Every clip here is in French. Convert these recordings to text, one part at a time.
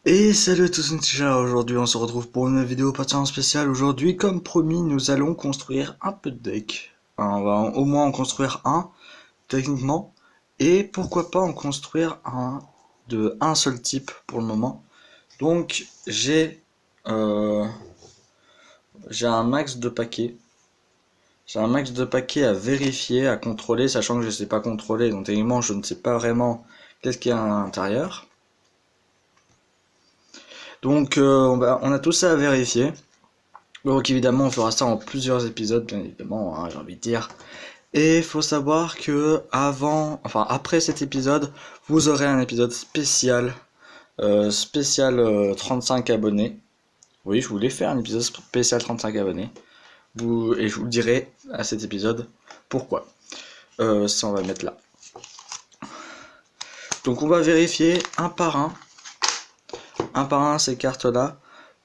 Et salut à tous, Nitya. Aujourd'hui on se retrouve pour une vidéo particulièrement spéciale. Aujourd'hui, comme promis, nous allons construire un peu de deck. Enfin, on va au moins en construire un, techniquement. Et pourquoi pas en construire un de un seul type pour le moment. Donc euh, j'ai un max de paquets. J'ai un max de paquets à vérifier, à contrôler, sachant que je ne sais pas contrôler. Donc techniquement je ne sais pas vraiment qu'est-ce qu'il y a à l'intérieur. Donc on a tout ça à vérifier. Donc évidemment on fera ça en plusieurs épisodes bien évidemment, hein, j'ai envie de dire. Et il faut savoir que après cet épisode, vous aurez un épisode spécial, spécial 35 abonnés. Oui, je voulais faire un épisode spécial 35 abonnés. Et je vous le dirai à cet épisode pourquoi. Ça on va mettre là. Donc on va vérifier un par un ces cartes là.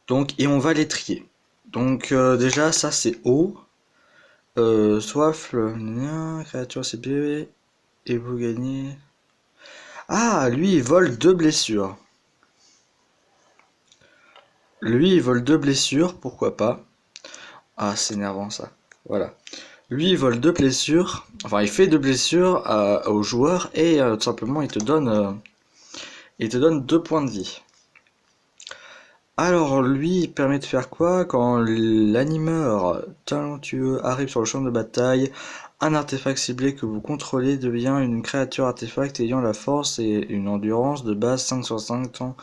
Donc et on va les trier. Donc déjà ça c'est haut. Soif, créature CP, et vous gagnez. Ah, lui il vole deux blessures. Lui il vole deux blessures, pourquoi pas. Ah, c'est énervant ça. Voilà. Lui il vole deux blessures. Enfin, il fait deux blessures au joueur et tout simplement il te donne 2 points de vie. Alors lui il permet de faire quoi quand l'animeur talentueux arrive sur le champ de bataille? Un artefact ciblé que vous contrôlez devient une créature artefact ayant la force et une endurance de base 5 sur 5 temps.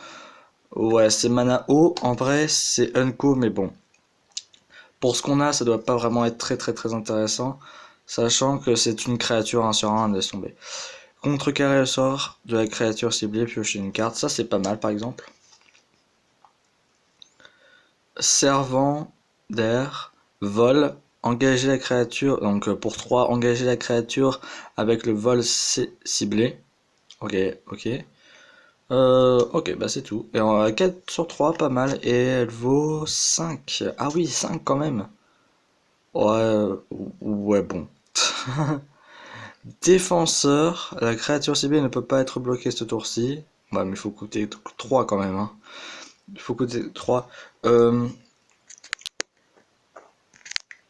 Ouais, c'est mana haut, en vrai c'est unco, mais bon. Pour ce qu'on a, ça doit pas vraiment être très intéressant, sachant que c'est une créature 1 sur 1, laisse tomber. Contrecarrer le sort de la créature ciblée, piocher une carte, ça c'est pas mal par exemple. Servant d'air, vol, engager la créature, donc pour 3, engager la créature avec le vol ciblé. Ok, ok. Ok, bah c'est tout. Et on a 4 sur 3, pas mal. Et elle vaut 5. Ah oui, 5 quand même. Ouais, ouais, bon. Défenseur, la créature ciblée ne peut pas être bloquée ce tour-ci. Ouais, mais il faut coûter 3 quand même, hein. Il faut coûter 3.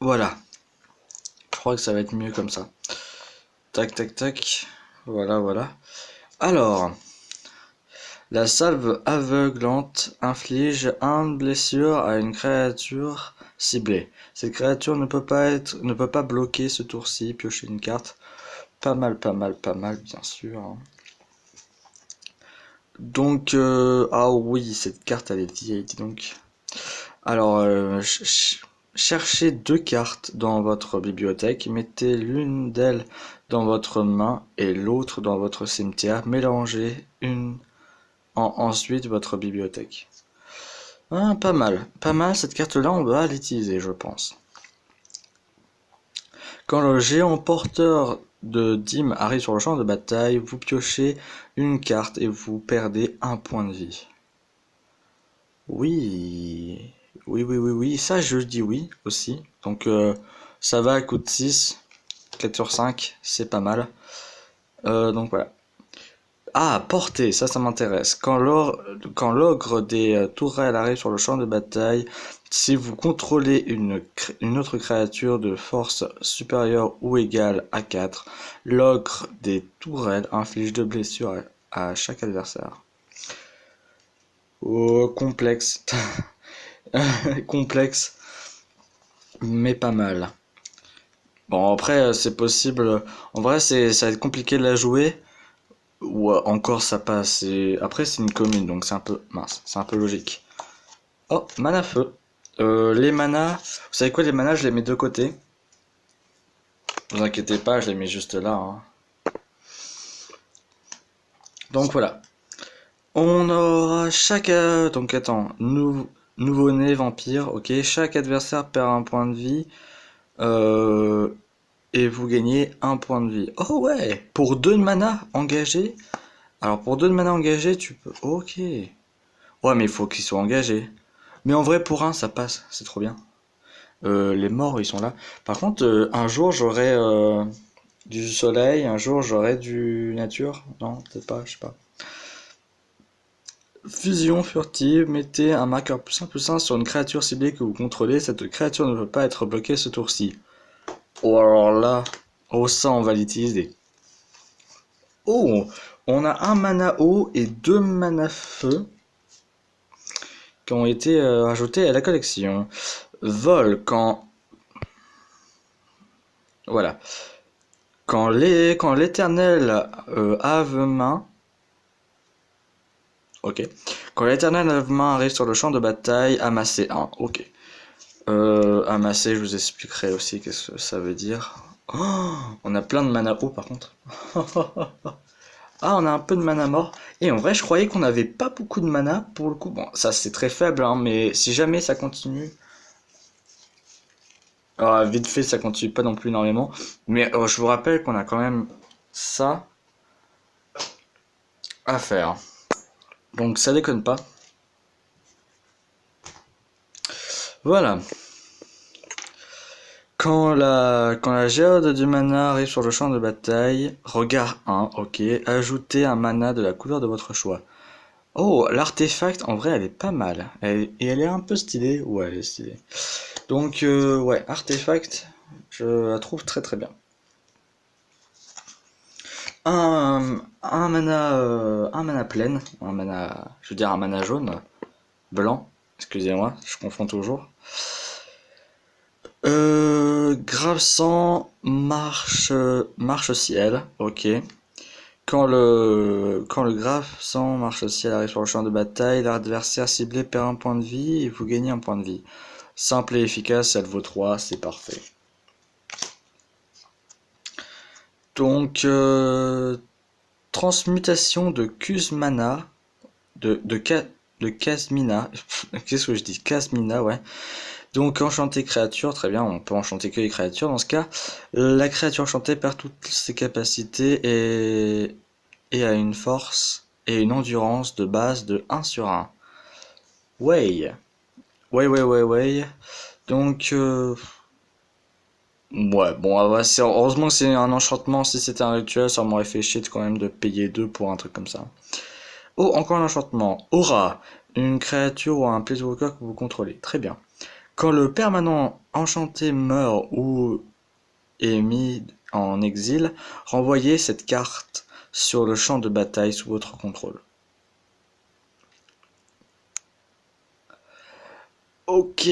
Voilà. Je crois que ça va être mieux comme ça. Tac, tac, tac. Voilà, voilà. Alors, la salve aveuglante inflige 1 blessure à une créature ciblée. Cette créature ne peut pas bloquer ce tour-ci. Piocher une carte. Pas mal, pas mal, pas mal, bien sûr, hein. Donc, ah oui, cette carte elle est vieille, dis donc. Alors, cherchez 2 cartes dans votre bibliothèque, mettez l'une d'elles dans votre main et l'autre dans votre cimetière, mélangez ensuite votre bibliothèque. Ah, pas mal, cette carte-là on va l'utiliser je pense. Quand le géant porteur de dîmes arrive sur le champ de bataille, vous piochez une carte et vous perdez 1 point de vie. Oui, oui, ça je dis oui aussi. Donc ça va, coûte 6, 4 sur 5, c'est pas mal. Donc voilà. Ah, portée, ça m'intéresse. Quand l'ogre des tourelles arrive sur le champ de bataille, si vous contrôlez une autre créature de force supérieure ou égale à 4, l'ogre des tourelles inflige 2 blessures à chaque adversaire. Oh, complexe. Complexe, mais pas mal. Bon, après, c'est possible. En vrai, ça va être compliqué de la jouer. Ou encore, ça passe. Après, c'est une commune, donc c'est un peu mince. C'est un peu logique. Oh, mana feu. Les manas. Vous savez quoi, les manas, je les mets de côté. Ne vous inquiétez pas, je les mets juste là, hein. Donc voilà. On aura chaque. Donc attends. Nouveau-né vampire. Ok. Chaque adversaire perd 1 point de vie. Euh, et vous gagnez 1 point de vie. Oh ouais, pour 2 de mana engagés. Alors pour 2 de mana engagés, tu peux. Ok. Ouais, mais il faut qu'ils soient engagés. Mais en vrai, pour un, ça passe. C'est trop bien. Les morts, ils sont là. Par contre, un jour, j'aurai du soleil. Un jour, j'aurai du nature. Non, peut-être pas, je sais pas. Fusion furtive, mettez un marqueur +1/+1 sur une créature ciblée que vous contrôlez. Cette créature ne peut pas être bloquée ce tour-ci. Oh alors là, oh ça on va l'utiliser. Oh, on a un mana eau et 2 mana feu qui ont été ajoutés à la collection. Vol quand... Voilà. Quand l'éternel Have-main... Ok. Quand l'éternel Have-main arrive sur le champ de bataille, amassez 1. Ok. Amasser, je vous expliquerai aussi qu'est-ce que ça veut dire. Oh, on a plein de mana eau par contre. Ah, on a un peu de mana mort. Et en vrai, je croyais qu'on avait pas beaucoup de mana pour le coup. Bon, ça c'est très faible, hein, mais si jamais ça continue. Alors, vite fait, ça continue pas non plus énormément. Mais je vous rappelle qu'on a quand même ça à faire. Donc ça déconne pas. Voilà. Quand la géode du mana arrive sur le champ de bataille, regard 1, ok, ajoutez un mana de la couleur de votre choix. Oh, l'artefact, en vrai, elle est pas mal. Et elle est un peu stylée. Ouais, elle est stylée. Donc, ouais, artefact, je la trouve très très bien. Un mana plein, je veux dire un mana jaune, blanc, excusez-moi, je confonds toujours. Grave sang, marche ciel, ok. Quand le grave sang marche ciel arrive sur le champ de bataille, l'adversaire ciblé perd un point de vie et vous gagnez un point de vie. Simple et efficace, elle vaut 3, c'est parfait. Donc, transmutation de Kuzmana, de Kasmina, qu'est-ce que je dis? Kasmina, ouais. Donc enchanter créature, très bien, on peut enchanter que les créatures dans ce cas. La créature enchantée perd toutes ses capacités et a une force et une endurance de base de 1/1. Ouais. Ouais. Donc, ouais, bon, heureusement que c'est un enchantement, si c'était un rituel, ça m'aurait fait chier quand même de payer 2 pour un truc comme ça. Oh, encore un enchantement. Aura, une créature ou un planeswalker que vous contrôlez. Très bien. Quand le permanent enchanté meurt ou est mis en exil, renvoyez cette carte sur le champ de bataille sous votre contrôle. Ok,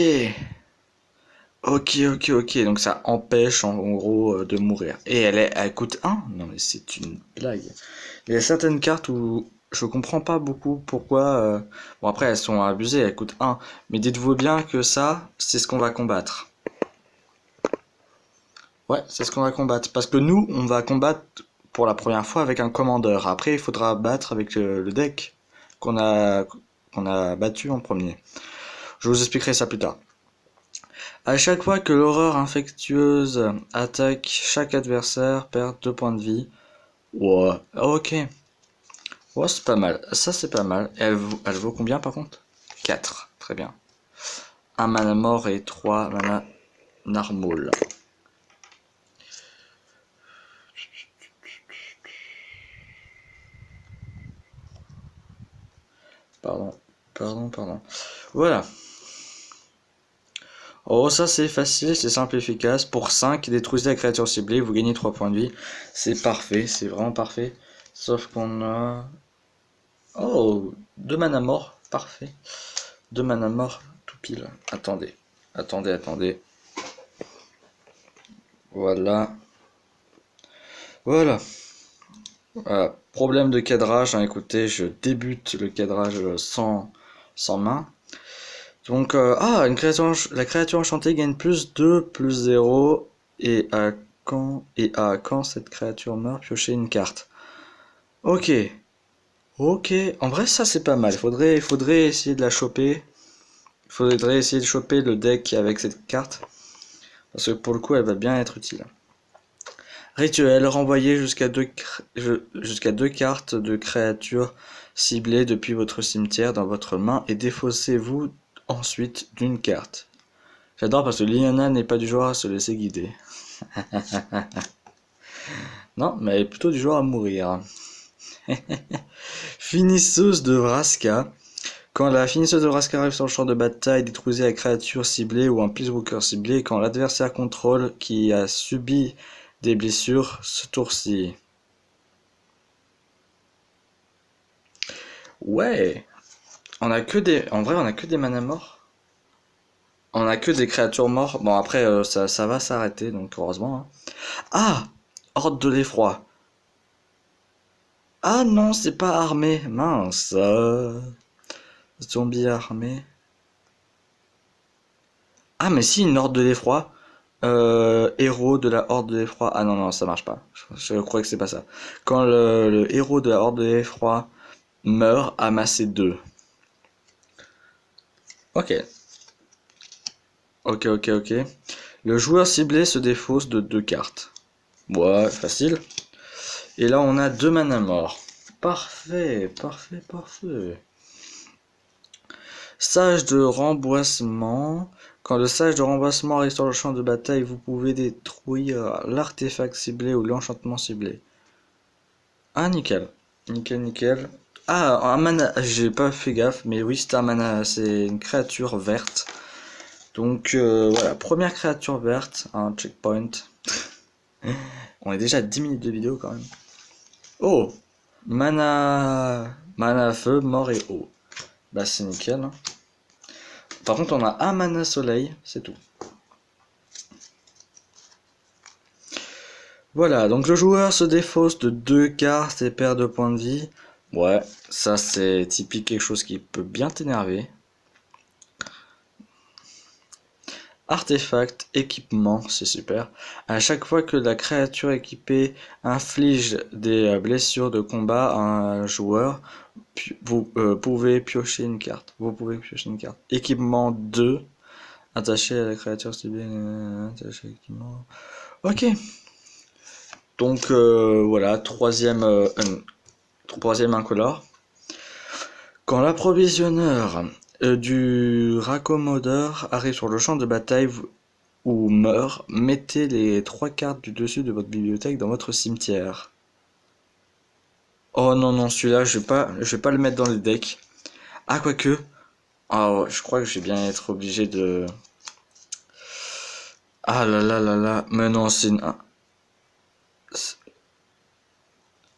ok. Donc ça empêche en gros de mourir. Et elle coûte 1? Non mais c'est une blague. Il y a certaines cartes où je comprends pas beaucoup pourquoi. Bon après elles sont abusées, elles coûtent 1. Mais dites-vous bien que ça, c'est ce qu'on va combattre. Ouais, c'est ce qu'on va combattre. Parce que nous, on va combattre pour la première fois avec un commandeur. Après, il faudra battre avec le deck qu'on a battu en premier. Je vous expliquerai ça plus tard. À chaque fois que l'horreur infectieuse attaque chaque adversaire, perd 2 points de vie. Ouais, ok. Ouais, c'est pas mal. Ça, c'est pas mal. Et elle vaut combien par contre? 4. Très bien. Un mana mort et 3 mana narmol. Pardon. Voilà. Oh, ça c'est facile, c'est simple et efficace. Pour 5, détruisez la créature ciblée, vous gagnez 3 points de vie. C'est parfait, c'est vraiment parfait. Sauf qu'on a... Oh, 2 mana mort, parfait. 2 mana mort, tout pile. Attendez. Voilà. Voilà. Problème de cadrage, hein, écoutez, je débute le cadrage sans main. Donc, la créature enchantée gagne +2/+0 et quand cette créature meurt, piochez une carte. Ok, en vrai ça c'est pas mal, il faudrait essayer de la choper. Il faudrait essayer de choper le deck avec cette carte, parce que pour le coup elle va bien être utile. Rituel, renvoyez jusqu'à deux cartes de créatures ciblées depuis votre cimetière dans votre main et défaussez-vous ensuite d'une carte. J'adore parce que Liliana n'est pas du genre à se laisser guider. Non, mais elle est plutôt du genre à mourir. Finisseuse de Vraska. Quand la finisseuse de Vraska arrive sur le champ de bataille, détruisez la créature ciblée ou un Peace Walker ciblé. Quand l'adversaire contrôle qui a subi des blessures ce tour-ci. Ouais, on a que des. En vrai, on a que des mana morts. On a que des créatures mortes. Bon, après, ça va s'arrêter, donc heureusement. Hein. Ah! Horde de l'effroi. Ah non, c'est pas armé. Mince. Zombie armé. Ah, mais si, une horde de l'effroi. Héros de la horde de l'effroi. Ah non, non, ça marche pas. Je crois que c'est pas ça. Quand le héros de la horde de l'effroi meurt, amassez 2. Ok. Ok, ok, ok. Le joueur ciblé se défausse de 2 cartes. Ouais, facile. Et là, on a 2 mana morts. Parfait, parfait, parfait. Sage de remboissement. Quand le sage de remboissement arrive sur le champ de bataille, vous pouvez détruire l'artefact ciblé ou l'enchantement ciblé. Ah, nickel. Nickel, nickel. Ah, un mana. J'ai pas fait gaffe, mais oui, c'est un mana. C'est une créature verte. Donc voilà, première créature verte, un checkpoint. On est déjà à 10 minutes de vidéo quand même. Oh! Mana feu, mort et eau. Bah c'est nickel. Hein. Par contre on a un mana soleil, c'est tout. Voilà, donc le joueur se défausse de 2 cartes et perd 2 points de vie. Ouais, ça c'est typique quelque chose qui peut bien t'énerver. Artefact, équipement, c'est super. À chaque fois que la créature équipée inflige des blessures de combat à un joueur, vous pouvez piocher une carte. Vous pouvez piocher une carte. Équipement 2, attaché à la créature ciblée, attaché à l'équipement. Ok. Donc voilà, troisième incolore. Quand l'approvisionneur du raccommodeur arrive sur le champ de bataille ou meurt, mettez les 3 cartes du dessus de votre bibliothèque dans votre cimetière. Oh non, non, celui-là, je vais pas le mettre dans les decks. Ah, quoique. Ah ouais, je crois que je vais bien être obligé de... Ah là là là là. Mais non, c'est une...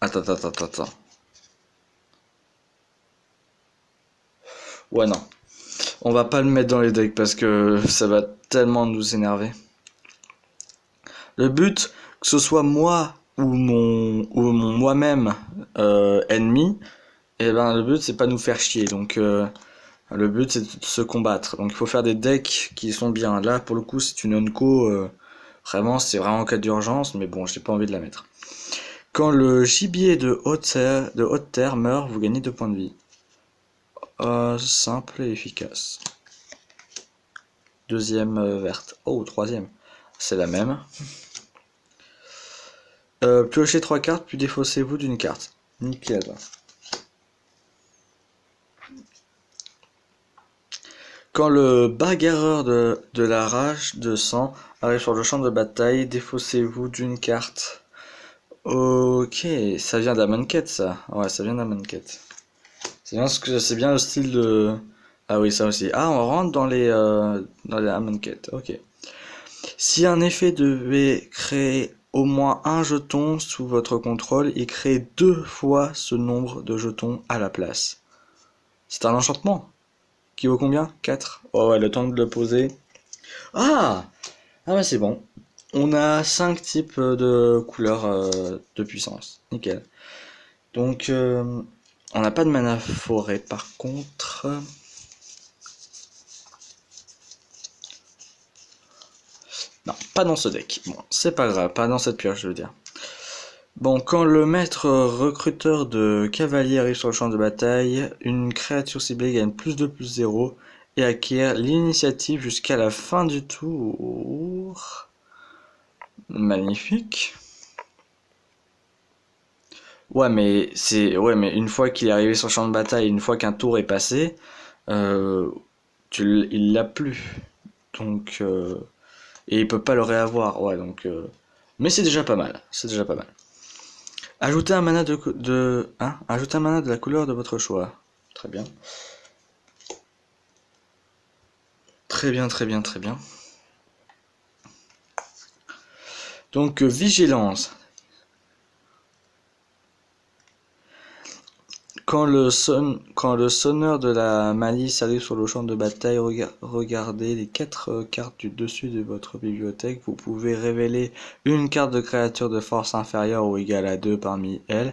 Attends, attends, attends, attends. Ouais, non. On va pas le mettre dans les decks parce que ça va tellement nous énerver. Le but, que ce soit moi ou mon moi-même ennemi, et ben le but c'est pas nous faire chier. Donc le but c'est de se combattre. Donc il faut faire des decks qui sont bien. Là pour le coup c'est une onco, vraiment c'est vraiment en cas d'urgence, mais bon j'ai pas envie de la mettre. Quand le gibier de haute terre meurt, vous gagnez 2 points de vie. Simple et efficace. Deuxième verte. Oh, troisième. C'est la même. Piochez 3 cartes, puis défaussez-vous d'une carte. Nickel. Quand le bagarreur de la rage de sang arrive sur le champ de bataille, défaussez-vous d'une carte. Ok, ça vient d'Amonkhet ça. Ouais, ça vient d'Amonkhet. C'est bien le style de... Ah oui, ça aussi. Ah, on rentre dans les Amonkhet. Ok. Si un effet devait créer au moins un jeton sous votre contrôle, il crée 2 fois ce nombre de jetons à la place. C'est un enchantement. Qui vaut combien? 4. Oh ouais, le temps de le poser. Ah! Ah ouais, c'est bon. On a 5 types de couleurs de puissance. Nickel. Donc, on n'a pas de mana forêt par contre. Non, pas dans ce deck. Bon, c'est pas grave, pas dans cette pioche, je veux dire. Bon, quand le maître recruteur de cavalier arrive sur le champ de bataille, une créature ciblée gagne +2/+0 et acquiert l'initiative jusqu'à la fin du tour. Magnifique. Ouais, mais une fois qu'il est arrivé sur le champ de bataille, une fois qu'un tour est passé, il l'a plus. Donc et il peut pas le réavoir. Ouais, donc mais c'est déjà pas mal. C'est déjà pas mal. Ajoutez un mana Ajoutez un mana de la couleur de votre choix. Très bien. Très bien, très bien, très bien. Donc, vigilance. Quand le sonneur de la malice arrive sur le champ de bataille, regardez les 4 cartes du dessus de votre bibliothèque. Vous pouvez révéler une carte de créature de force inférieure ou égale à 2 parmi elles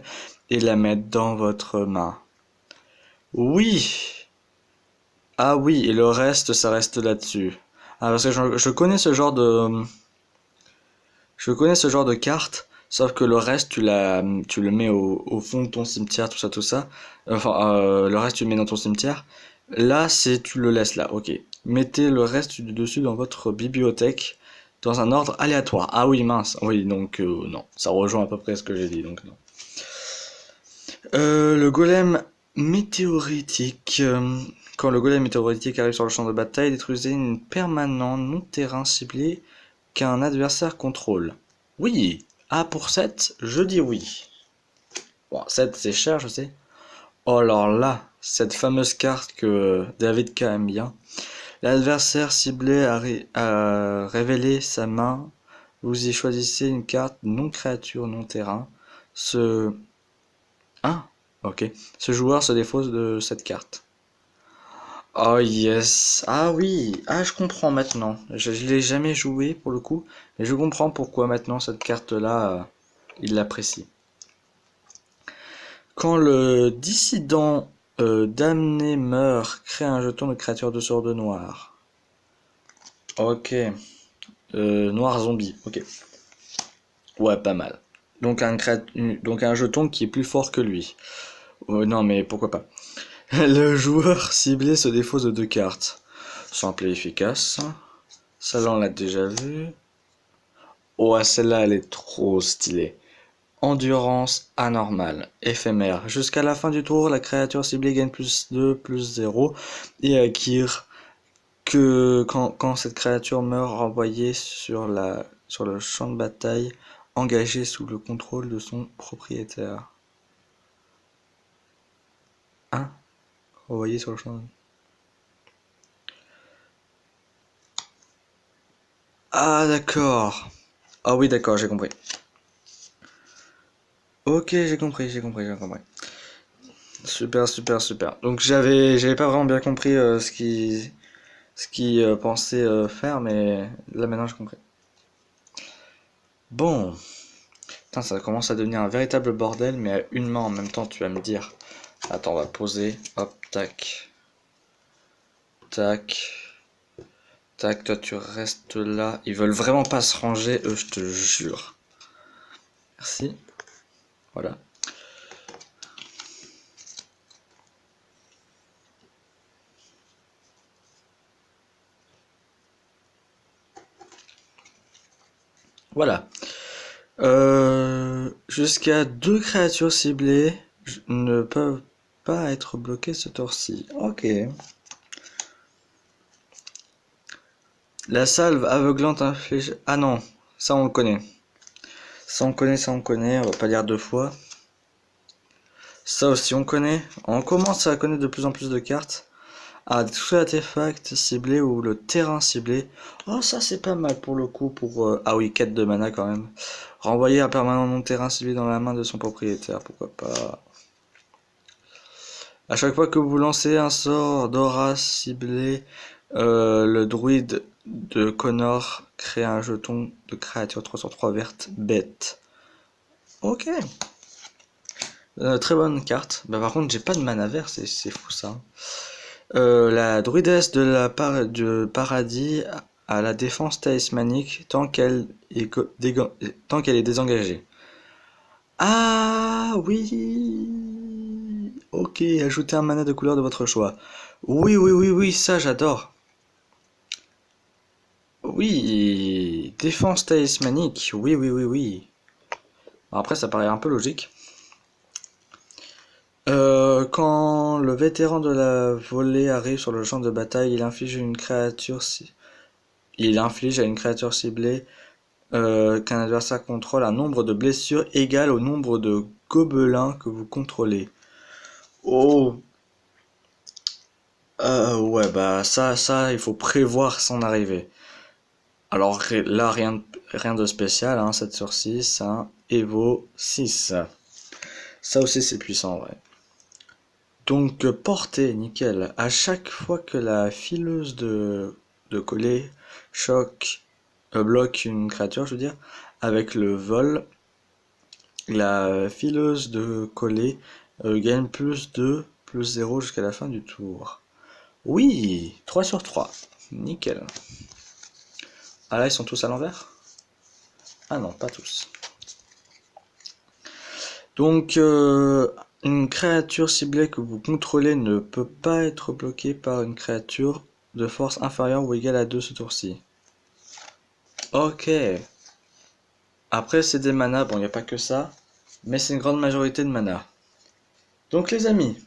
et la mettre dans votre main. Oui! Ah oui, et le reste, ça reste là-dessus. Ah, parce que je connais ce genre de... Je connais ce genre de carte, sauf que le reste, tu le mets au fond de ton cimetière, tout ça, tout ça. Enfin, le reste, tu le mets dans ton cimetière. Là, tu le laisses là, ok. Mettez le reste du dessus dans votre bibliothèque, dans un ordre aléatoire. Ah oui, mince. Oui, donc non. Ça rejoint à peu près ce que j'ai dit, donc non. Le golem météoritique. Quand le golem météoritique arrive sur le champ de bataille, détruisez une permanente non-terrain ciblé qu'un adversaire contrôle. Oui. A pour 7, je dis oui. Bon, 7 c'est cher, je sais. Oh alors là, cette fameuse carte que David K aime bien. L'adversaire ciblé a révélé sa main. Vous y choisissez une carte non créature, non terrain. Ah, ok. Ce joueur se défausse de cette carte. Oh yes. Ah oui. Ah, je comprends maintenant. Je l'ai jamais joué pour le coup, mais je comprends pourquoi maintenant cette carte-là, il l'apprécie. Quand le dissident damné meurt, crée un jeton de créature de sort de noir. Ok. Noir zombie. Ok. Ouais, pas mal. Donc donc un jeton qui est plus fort que lui. Non, mais pourquoi pas. Le joueur ciblé se défausse de 2 cartes. Simple et efficace. Celle-là, on l'a déjà vu. Oh, celle-là, elle est trop stylée. Endurance anormale, éphémère. Jusqu'à la fin du tour, la créature ciblée gagne plus 2, plus 0 et acquiert que quand cette créature meurt, renvoyée sur le champ de bataille, engagé sous le contrôle de son propriétaire. Hein? Renvoyé sur le champ de... Ah d'accord. Ah oui d'accord, j'ai compris. Ok, j'ai compris, j'ai compris, j'ai compris. Super, super, super. Donc j'avais pas vraiment bien compris ce qu'il pensait faire, mais là maintenant j'ai compris. Bon, putain, ça commence à devenir un véritable bordel, mais à une main en même temps, tu vas me dire. Attends, on va poser. Hop, tac, tac, tac. Toi, tu restes là. Ils veulent vraiment pas se ranger, eux, je te jure. Merci. Voilà. Voilà. Jusqu'à 2 créatures ciblées ne peuvent pas être bloquées ce tour-ci. Ok. La salve aveuglante inflige... Ah non, ça on le connaît. Ça on connaît, ça on connaît, on va pas lire 2 fois. Ça aussi on connaît. On commence à connaître de plus en plus de cartes. Ah, détruire l'artefact ciblé ou le terrain ciblé. Oh, ça c'est pas mal pour le coup. Ah oui, 4 de mana quand même. Renvoyer un permanent non terrain ciblé dans la main de son propriétaire, pourquoi pas. À chaque fois que vous lancez un sort d'aura ciblé, le druide de Connor crée un jeton de créature 3 sur 3 verte bête. Ok. Très bonne carte. Bah, par contre, j'ai pas de mana vert, c'est fou ça. La druidesse du paradis a la défense talismanique tant qu'elle est désengagée. Ah oui. Ok, ajoutez un mana de couleur de votre choix. Oui, oui, oui, oui, ça j'adore. Oui, défense talismanique. Oui, oui, oui, oui. Après, ça paraît un peu logique. Quand le vétéran de la volée arrive sur le champ de bataille, il inflige à une créature ciblée qu'un adversaire contrôle un nombre de blessures égal au nombre de gobelins que vous contrôlez. Oh, Ouais, bah ça, il faut prévoir son arrivée. Alors là, rien de spécial, hein, 7 sur 6, hein, Evo 6. Ça aussi, c'est puissant, ouais. Donc, portée, nickel. À chaque fois que la fileuse de coller bloque une créature, je veux dire, avec le vol, la fileuse de coller gagne plus 0 jusqu'à la fin du tour. Oui, 3 sur 3. Nickel. Ah là, ils sont tous à l'envers? Ah non, pas tous. Donc, une créature ciblée que vous contrôlez ne peut pas être bloquée par une créature de force inférieure ou égale à 2 ce tour-ci. Ok. Après, c'est des manas. Bon, il n'y a pas que ça. Mais c'est une grande majorité de manas. Donc, les amis,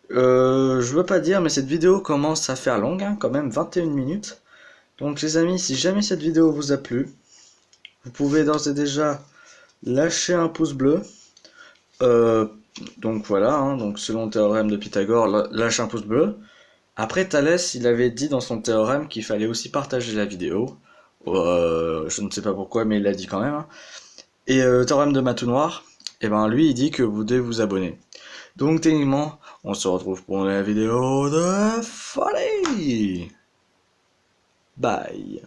je veux pas dire, mais cette vidéo commence à faire longue, hein, quand même, 21 minutes. Donc, les amis, si jamais cette vidéo vous a plu, vous pouvez d'ores et déjà lâcher un pouce bleu. Euh, donc voilà, hein, donc selon le théorème de Pythagore, lâche un pouce bleu. Après, Thalès, il avait dit dans son théorème qu'il fallait aussi partager la vidéo. Je ne sais pas pourquoi, mais il l'a dit quand même, hein. Et théorème de Matou Noir, et ben lui, il dit que vous devez vous abonner. Donc techniquement, on se retrouve pour la vidéo de folie. Bye.